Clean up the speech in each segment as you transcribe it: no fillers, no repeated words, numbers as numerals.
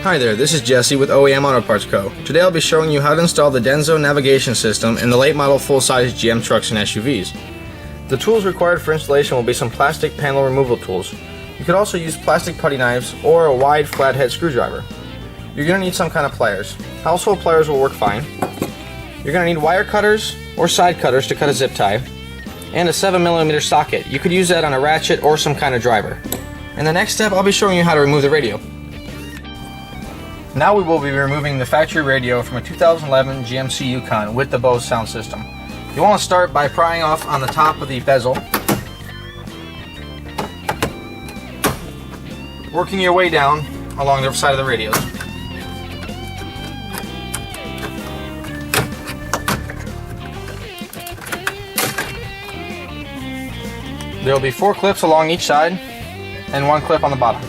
Hi there, this is Jesse with OEM Auto Parts Co. Today I'll be showing you how to install the Denzo navigation system in the late model full-size GM trucks and SUVs. The tools required for installation will be some plastic panel removal tools. You could also use plastic putty knives or a wide flathead screwdriver. You're going to need some kind of pliers. Household pliers will work fine. You're going to need wire cutters or side cutters to cut a zip tie, and a 7mm socket. You could use that on a ratchet or some kind of driver. In the next step, I'll be showing you how to remove the radio. Now we will be removing the factory radio from a 2011 GMC Yukon with the Bose sound system. You want to start by prying off on the top of the bezel, working your way down along the side of the radios. There will be 4 clips along each side and 1 clip on the bottom.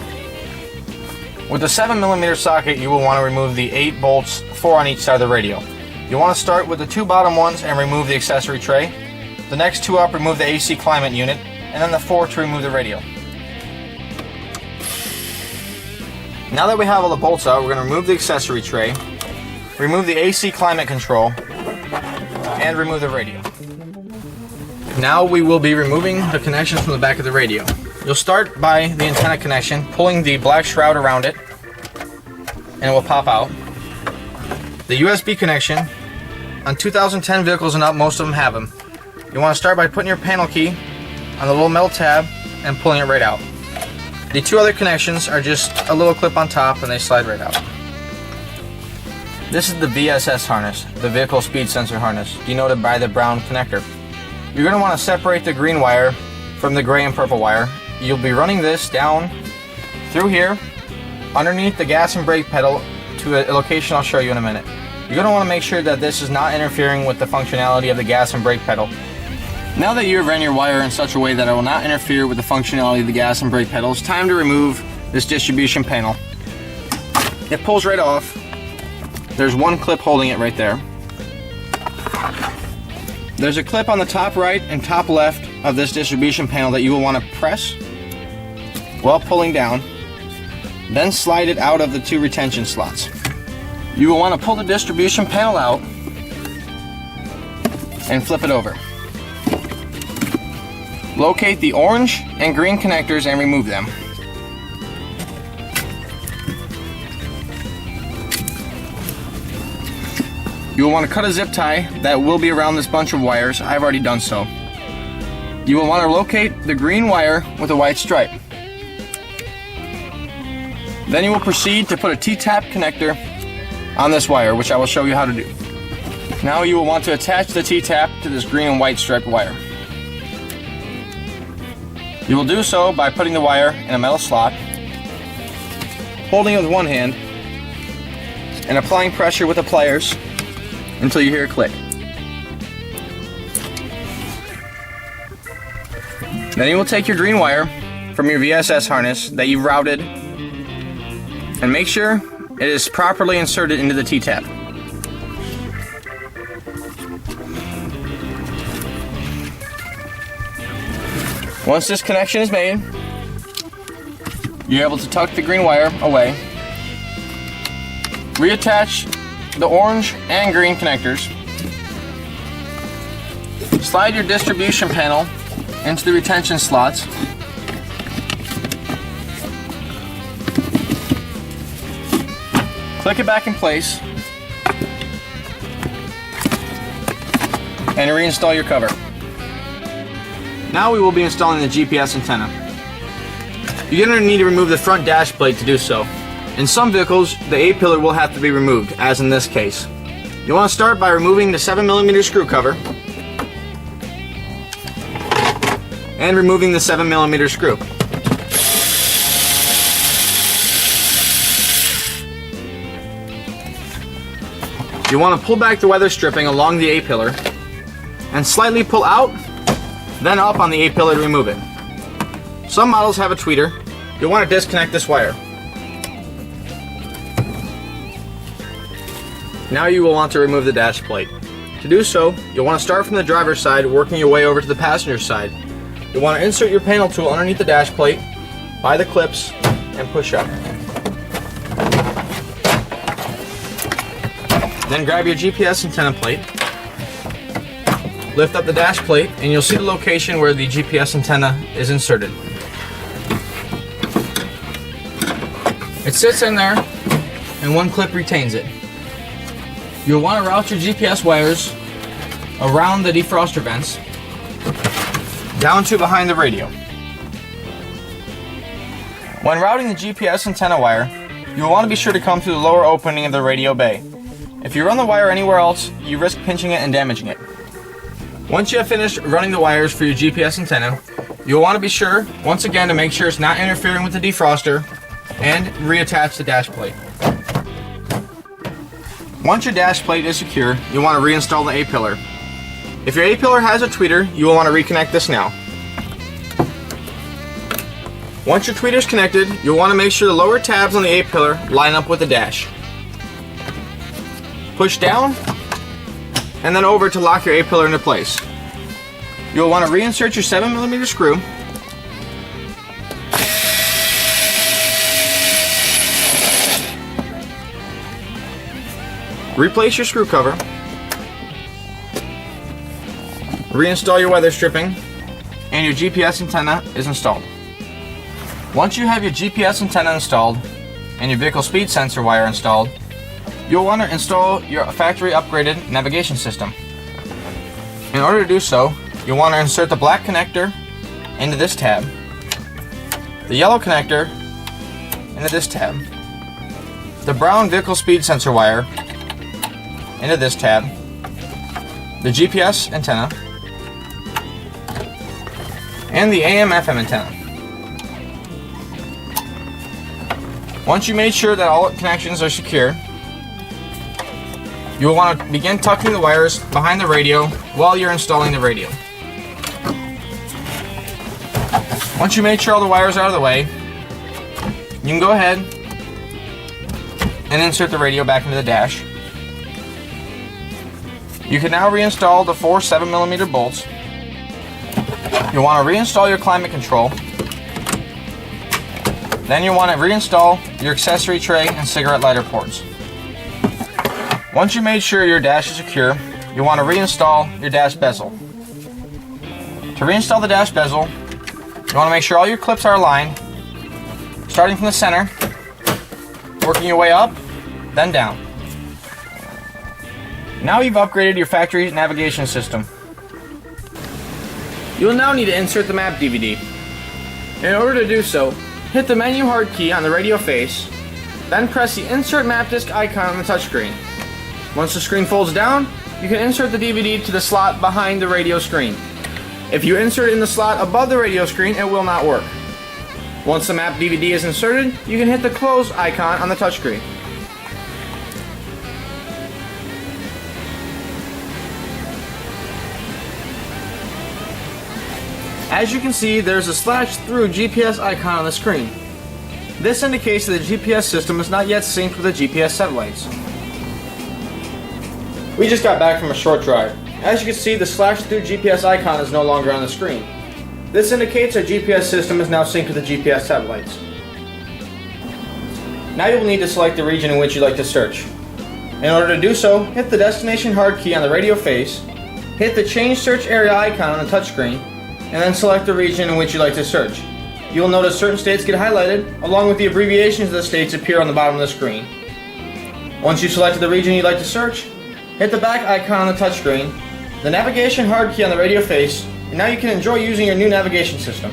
With the 7mm socket, you will want to remove the 8 bolts, 4 on each side of the radio. You want to start with the 2 bottom ones and remove the accessory tray. The next 2 up, remove the AC climate unit, and then the 4 to remove the radio. Now that we have all the bolts out, we're going to remove the accessory tray, remove the AC climate control, and remove the radio. Now we will be removing the connections from the back of the radio. You'll start by the antenna connection, pulling the black shroud around it, and it will pop out. The USB connection, on 2010 vehicles and up, most of them have them. You want to start by putting your panel key on the little metal tab and pulling it right out. The 2 other connections are just a little clip on top and they slide right out. This is the VSS harness, the vehicle speed sensor harness, denoted by the brown connector. You're going to want to separate the green wire from the gray and purple wire. You'll be running this down through here, underneath the gas and brake pedal to a location I'll show you in a minute. You're going to want to make sure that this is not interfering with the functionality of the gas and brake pedal. Now that you've ran your wire in such a way that it will not interfere with the functionality of the gas and brake pedal, it's time to remove this distribution panel. It pulls right off. There's 1 clip holding it right there. There's a clip on the top right and top left of this distribution panel that you will want to press while pulling down, then slide it out of the 2 retention slots. You will want to pull the distribution panel out and flip it over. Locate the orange and green connectors and remove them. You will want to cut a zip tie that will be around this bunch of wires. I've already done so. You will want to locate the green wire with a white stripe. Then you will proceed to put a T-tap connector on this wire, which I will show you how to do. Now you will want to attach the T-tap to this green and white striped wire. You will do so by putting the wire in a metal slot, holding it with one hand, and applying pressure with the pliers until you hear a click. Then you will take your green wire from your VSS harness that you've routed and make sure it is properly inserted into the T-tap. Once this connection is made, you're able to tuck the green wire away, reattach the orange and green connectors, slide your distribution panel into the retention slots, click it back in place, and reinstall your cover. Now we will be installing the GPS antenna. You're going to need to remove the front dash plate to do so. In some vehicles, the A-pillar will have to be removed, as in this case. You want to start by removing the 7mm screw cover and removing the 7mm screw. You want to pull back the weather stripping along the A-pillar and slightly pull out, then up on the A-pillar to remove it. Some models have a tweeter. You'll want to disconnect this wire. Now you will want to remove the dash plate. To do so, you'll want to start from the driver's side, working your way over to the passenger side. You'll want to insert your panel tool underneath the dash plate by the clips and push up. Then grab your GPS antenna plate, lift up the dash plate, and you'll see the location where the GPS antenna is inserted. It sits in there, and one clip retains it. You'll want to route your GPS wires around the defroster vents, down to behind the radio. When routing the GPS antenna wire, you will want to be sure to come through the lower opening of the radio bay. If you run the wire anywhere else, you risk pinching it and damaging it. Once you have finished running the wires for your GPS antenna, you'll want to be sure, once again, to make sure it's not interfering with the defroster, and reattach the dash plate. Once your dash plate is secure, you'll want to reinstall the A-pillar. If your A-pillar has a tweeter, you will want to reconnect this now. Once your tweeter is connected, you'll want to make sure the lower tabs on the A-pillar line up with the dash. Push down, and then over to lock your A-pillar into place. You'll want to reinsert your 7mm screw. Replace your screw cover. Reinstall your weather stripping, and your GPS antenna is installed. Once you have your GPS antenna installed and your vehicle speed sensor wire installed, you'll want to install your factory upgraded navigation system. In order to do so, you'll want to insert the black connector into this tab, the yellow connector into this tab, the brown vehicle speed sensor wire into this tab, the GPS antenna, and the AM/FM antenna. Once you made sure that all connections are secure, you will want to begin tucking the wires behind the radio while you're installing the radio. Once you made sure all the wires are out of the way, you can go ahead and insert the radio back into the dash. You can now reinstall the 4 7mm bolts. You'll want to reinstall your climate control. Then you'll want to reinstall your accessory tray and cigarette lighter ports. Once you made sure your dash is secure, you'll want to reinstall your dash bezel. To reinstall the dash bezel, you want to make sure all your clips are aligned, starting from the center, working your way up, then down. Now you've upgraded your factory navigation system. You will now need to insert the map DVD. In order to do so, hit the menu hard key on the radio face, then press the insert map disc icon on the touchscreen. Once the screen folds down, you can insert the DVD to the slot behind the radio screen. If you insert it in the slot above the radio screen, it will not work. Once the map DVD is inserted, you can hit the close icon on the touchscreen. As you can see, there's a /through GPS icon on the screen. This indicates that the GPS system is not yet synced with the GPS satellites. We just got back from a short drive. As you can see, the /through GPS icon is no longer on the screen. This indicates our GPS system is now synced with the GPS satellites. Now you will need to select the region in which you'd like to search. In order to do so, hit the destination hard key on the radio face, hit the change search area icon on the touchscreen, and then select the region in which you'd like to search. You will notice certain states get highlighted, along with the abbreviations of the states appear on the bottom of the screen. Once you've selected the region you'd like to search, hit the back icon on the touchscreen, the navigation hard key on the radio face, and now you can enjoy using your new navigation system.